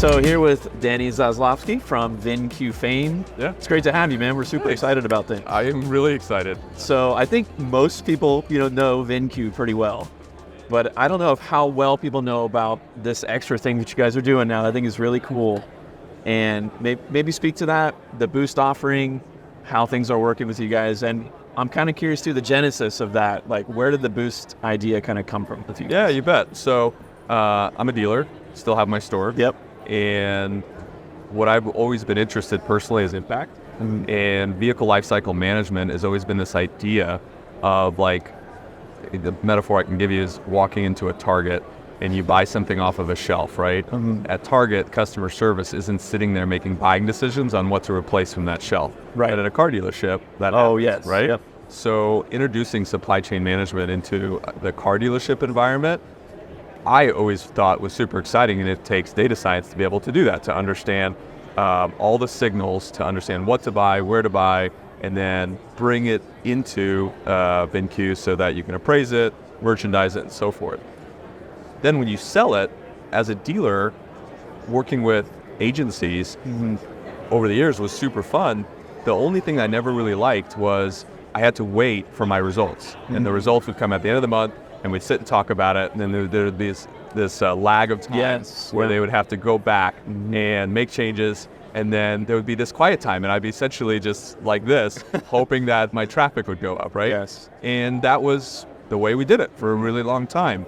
So here with Danny Zaslavsky from VINCUE fame. Yeah. It's great to have you, man. We're super excited about things. I am really excited. So I think most people, know VINCUE pretty well, but I don't know how well people know about this extra thing that you guys are doing now. I think is really cool. And maybe speak to that, the Boost offering, how things are working with you guys. And I'm kind of curious too, the genesis of that. Like, where did the Boost idea kind of come from with you guys? Yeah, you bet. So I'm a dealer, still have my store. Yep. And what I've always been interested personally is impact. Mm-hmm. And vehicle lifecycle management has always been this idea of, like, the metaphor I can give you is walking into a Target and you buy something off of a shelf, right? Mm-hmm. At Target, customer service isn't sitting there making buying decisions on what to replace from that shelf. Right. But at a car dealership, that Oh, happens, yes. right? Yep. So introducing supply chain management into the car dealership environment, I always thought was super exciting, and it takes data science to be able to do that, to understand all the signals, to understand what to buy, where to buy, and then bring it into VINCUE so that you can appraise it, merchandise it, and so forth. Then when you sell it, as a dealer, working with agencies over the years was super fun. The only thing I never really liked was I had to wait for my results. And the results would come at the end of the month, and we'd sit and talk about it, and then there would be this lag of time where they would have to go back and make changes, and then there would be this quiet time, and I'd be essentially just like this, hoping that my traffic would go up, right? Yes. And that was the way we did it for a really long time.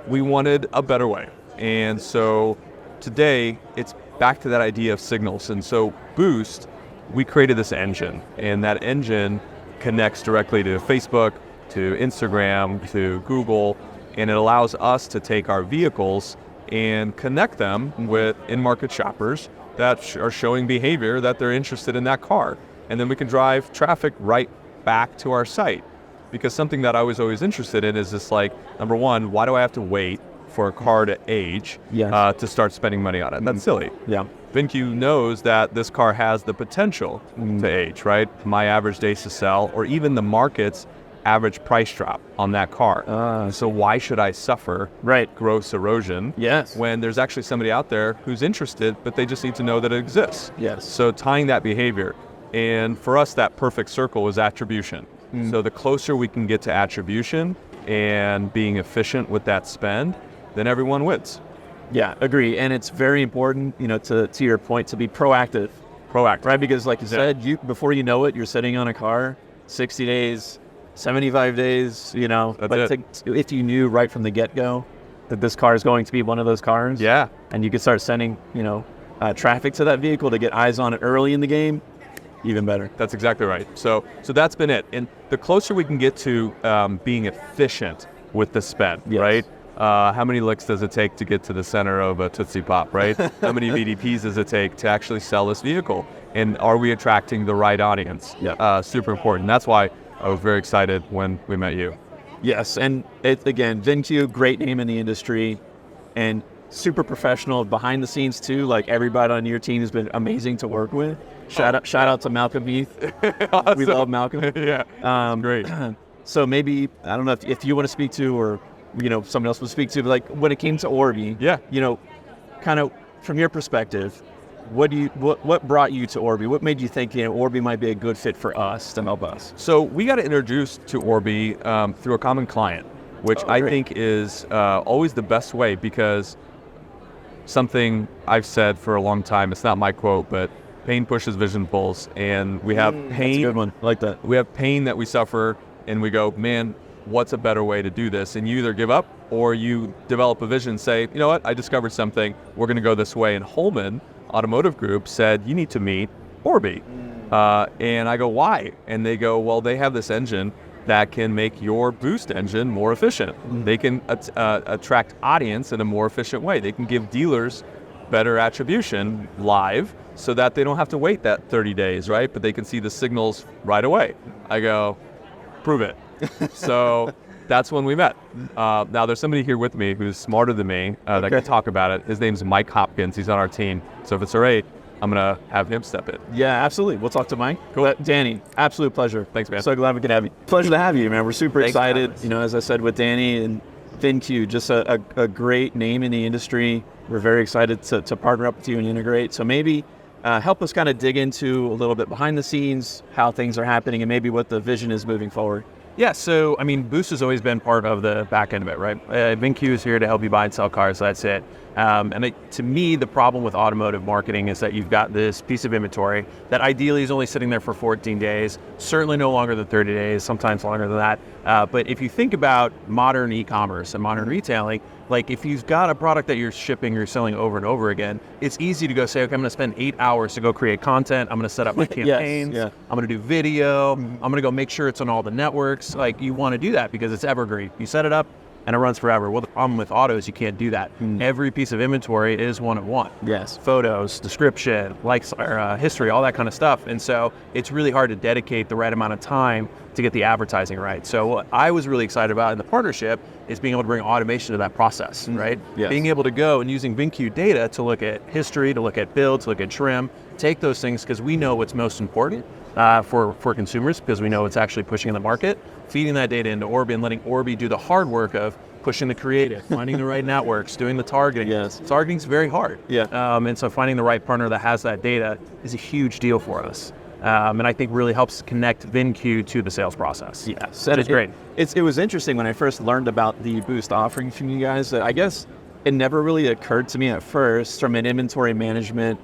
We wanted a better way. And so today, it's back to that idea of signals. And so Boost, we created this engine, and that engine connects directly to Facebook, to Instagram, to Google, and it allows us to take our vehicles and connect them with in-market shoppers that are showing behavior that they're interested in that car. And then we can drive traffic right back to our site. Because something that I was always interested in is this, like, number one, why do I have to wait for a car to age to start spending money on it? That's silly. Yeah. VINCUE knows that this car has the potential to age, right? My average days to sell, or even the market's average price drop on that car. So why should I suffer gross erosion when there's actually somebody out there who's interested, but they just need to know that it exists? Yes. So tying that behavior. And for us, that perfect circle was attribution. So the closer we can get to attribution and being efficient with that spend, then everyone wins. Yeah, agree. And it's very important, to your point, to be proactive. Right? Because like you said, before you know it, you're sitting on a car, 60 days, 75 days, if you knew right from the get-go that this car is going to be one of those cars, and you could start sending, traffic to that vehicle to get eyes on it early in the game, even better. That's exactly right. So that's been it. And the closer we can get to being efficient with the spend, right? How many licks does it take to get to the center of a Tootsie Pop, right? How many VDPs does it take to actually sell this vehicle? And are we attracting the right audience? Super important. That's why I was very excited when we met you. Yes, and again, VINCUE, great name in the industry, and super professional behind the scenes too. Like, everybody on your team has been amazing to work with. Shout out to Malcolm Heath. Awesome. We love Malcolm. Great. So maybe, I don't know if you want to speak to, or someone else would speak to, but like when it came to Orbee, kind of from your perspective, what brought you to Orbee? What made you think Orbee might be a good fit for us to help us? So we got introduced to Orbee through a common client, which I think is always the best way, because something I've said for a long time, it's not my quote, but pain pushes, vision pulls, and we have pain. That's a good one. I like that. We have pain that we suffer, and we go, man, what's a better way to do this? And you either give up or you develop a vision and say, you know what, I discovered something, we're going to go this way. And Holman Automotive Group said, you need to meet Orbee. And I go, why? And they go, well, they have this engine that can make your Boost engine more efficient. They can attract audience in a more efficient way. They can give dealers better attribution live, so that they don't have to wait that 30 days, right? But they can see the signals right away. I go, prove it. So that's when we met. Now there's somebody here with me who's smarter than me that can talk about it. His name's Mike Hopkins. He's on our team. So if it's all right, I'm going to have him step in. Yeah, absolutely. We'll talk to Mike. Cool. Danny, absolute pleasure. Thanks, man. So glad we could have you. Pleasure to have you, man. We're super excited. As I said with Danny, and VINCUE, just a great name in the industry. We're very excited to partner up with you and integrate. So maybe help us kind of dig into a little bit behind the scenes, how things are happening, and maybe what the vision is moving forward. Yeah, so I mean, Boost has always been part of the back end of it, right? VINCUE is here to help you buy and sell cars, that's it. To me, the problem with automotive marketing is that you've got this piece of inventory that ideally is only sitting there for 14 days, certainly no longer than 30 days, sometimes longer than that. But if you think about modern e-commerce and modern retailing, like if you've got a product that you're shipping, you're selling over and over again, it's easy to go say, okay, I'm gonna spend 8 hours to go create content. I'm gonna set up my campaigns. Yes, yeah. I'm gonna do video. I'm gonna go make sure it's on all the networks. Like you wanna do that because it's evergreen. You set it up and it runs forever. Well, the problem with auto is you can't do that. Every piece of inventory is one of one. Yes. Photos, description, likes, history, all that kind of stuff. And so it's really hard to dedicate the right amount of time to get the advertising right. So what I was really excited about in the partnership is being able to bring automation to that process, right? Yes. Being able to go and using VINCUE data to look at history, to look at build, to look at trim, take those things because we know what's most important for consumers because we know it's actually pushing in the market, feeding that data into Orbee and letting Orbee do the hard work of pushing the creative, finding the right networks, doing the targeting. Yes. Targeting's very hard. Yeah. And so finding the right partner that has that data is a huge deal for us. And I think really helps connect VINCUE to the sales process. Yes. That is great. It was interesting when I first learned about the Boost offering from you guys. I guess it never really occurred to me at first from an inventory management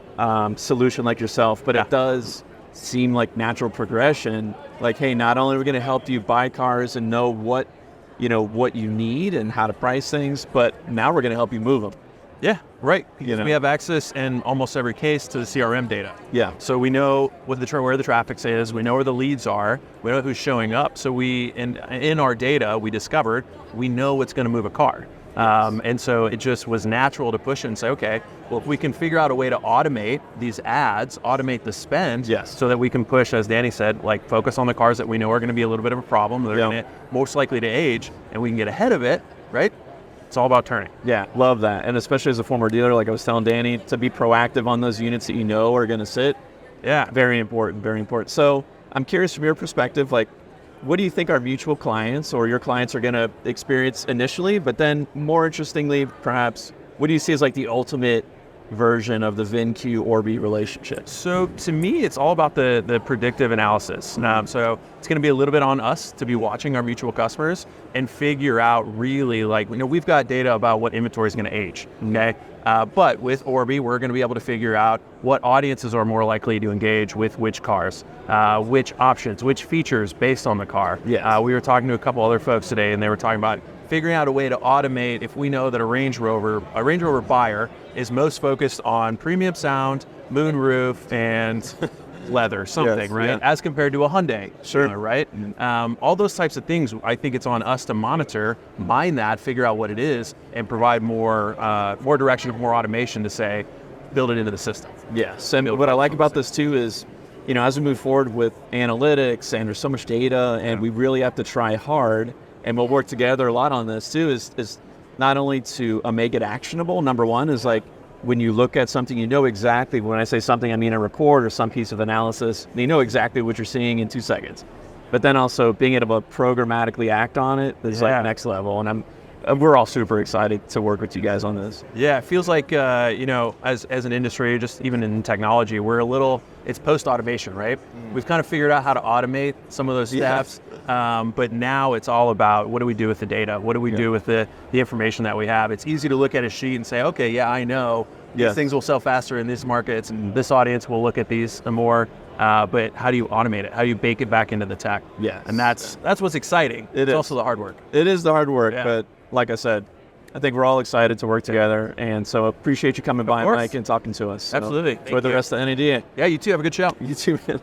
solution like yourself, but it does seem like natural progression. Like, hey, not only are we going to help you buy cars and know what you need and how to price things, but now we're going to help you move them. Yeah, right. We have access in almost every case to the CRM data. Yeah. So we know where the traffic is, we know where the leads are, we know who's showing up. So in our data, we discovered we know what's going to move a car. And so it just was natural to push it and say, okay, well, if we can figure out a way to automate these ads, automate the spend, so that we can push, as Danny said, like focus on the cars that we know are going to be a little bit of a problem, they're going to most likely to age, and we can get ahead of it, right? It's all about turning. Yeah, love that. And especially as a former dealer, like I was telling Danny, to be proactive on those units that you know are going to sit. Yeah. Very important, very important. So I'm curious from your perspective, like, what do you think our mutual clients or your clients are going to experience initially? But then more interestingly, perhaps, what do you see as like the ultimate version of the VINCUE Orbee relationship? So to me, it's all about the predictive analysis. So it's going to be a little bit on us to be watching our mutual customers and figure out really like, we've got data about what inventory is going to age, okay? But with Orbee, we're going to be able to figure out what audiences are more likely to engage with which cars, which options, which features based on the car. Yes. We were talking to a couple other folks today, and they were talking about figuring out a way to automate if we know that a Range Rover buyer is most focused on premium sound, moonroof, and leather, something, right? As compared to a Hyundai, right? All those types of things, I think it's on us to monitor, mine that, figure out what it is, and provide more direction, more automation to say, build it into the system. Yes, and what I like about this too is, as we move forward with analytics and there's so much data and we really have to try hard, and we'll work together a lot on this too, is not only to make it actionable. Number one is like, when you look at something, you know exactly, when I say something, I mean a report or some piece of analysis, you know exactly what you're seeing in 2 seconds. But then also being able to programmatically act on it is like next level. And we're all super excited to work with you guys on this. Yeah, it feels like, as an industry, just even in technology, it's post-automation, right? We've kind of figured out how to automate some of those steps, but now it's all about what do we do with the data? What do we do with the information that we have? It's easy to look at a sheet and say, okay, I know these things will sell faster in these markets and this audience will look at these more, but how do you automate it? How do you bake it back into the tech? Yes. And that's what's exciting. It's also the hard work. It is the hard work, but like I said, I think we're all excited to work together, and so appreciate you coming by, Mike, and talking to us. Absolutely. Enjoy the rest of the NADA. Yeah, you too. Have a good show. You too, man.